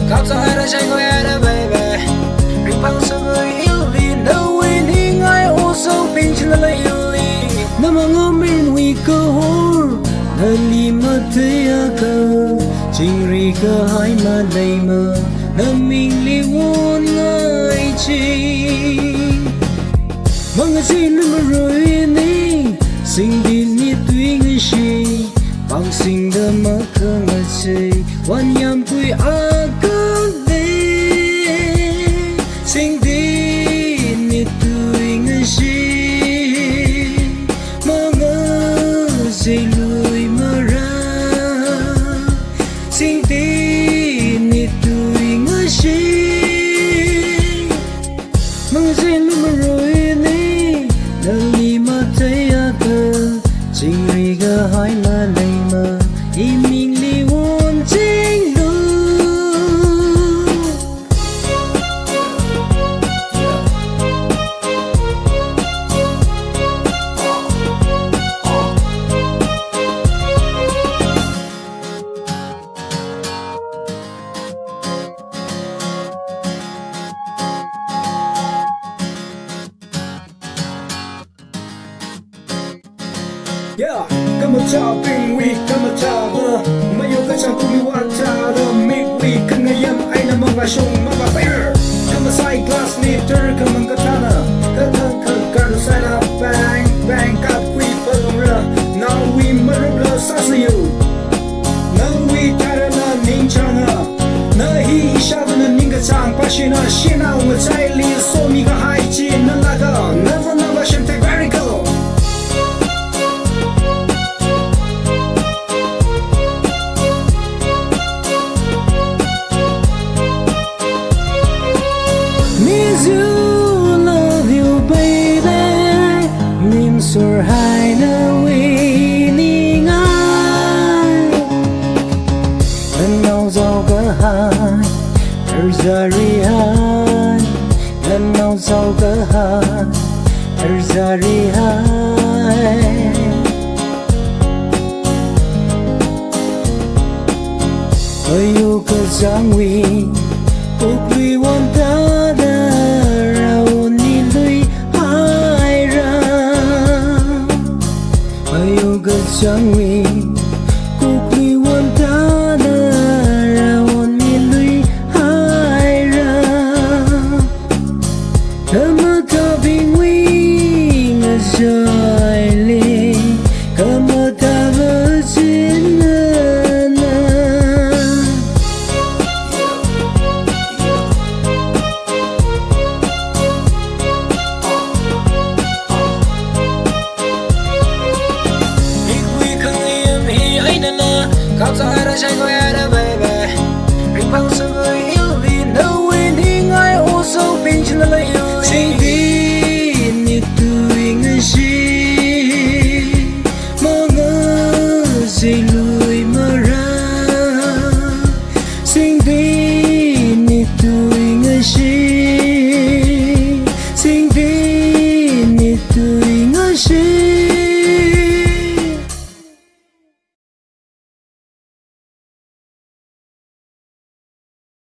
khóc cho ai đã chạy qua ai đã baby rừng băng sao người yêu đi đâu quên đi ngay ô sâu bình chỉ là yêu đi nằm ở ngõ bên nguy cơ hor nơi li mà thấy cơ chính ri cơ hai mà đầy mơ nằm mình li muốn ngay chi mong người xin nằm rồi đi sinh đi ni tuy người gì bằng sinh đỡ mà cơ ngờ gì quan nhầm quy a cơ đi sinh đi ni tuy người gì mà ngờ gì lùi mà ra sinh đi ni tuy người gì mong người xin nằm rồi đi đơn đi mà thấy cơ chính vì cơ hỏi mà đầy mơ im mình li muốn chính đủ Yeah, come on top in we come on top Mai yêu cái chẳng cùng quan ta the make we Khangayam ai nằm mong sông mà fire come on side glass meter come on katana ka sai la bang bang ka quy phong ra now we murder sasayu now we tarana ninchana na hi shavana ninga chang pashina shina wa chai li so mi ga hai chi na la ga na shem te very cool miss you, love you, baby. Niềm sầu hai nơi winning ai. Lần nào giàu cả hai, terzari hai. Lần nào giàu cả hai, terzari hai. Ơi yêu cơ giang huy, cuộc vì want ta. Khangayam cuộc đi quan ta ra on mi lui hai ra thầm thơ bình nguy ngờ dài li cầm ta vỡ chiến khóc cho ai đã chạy qua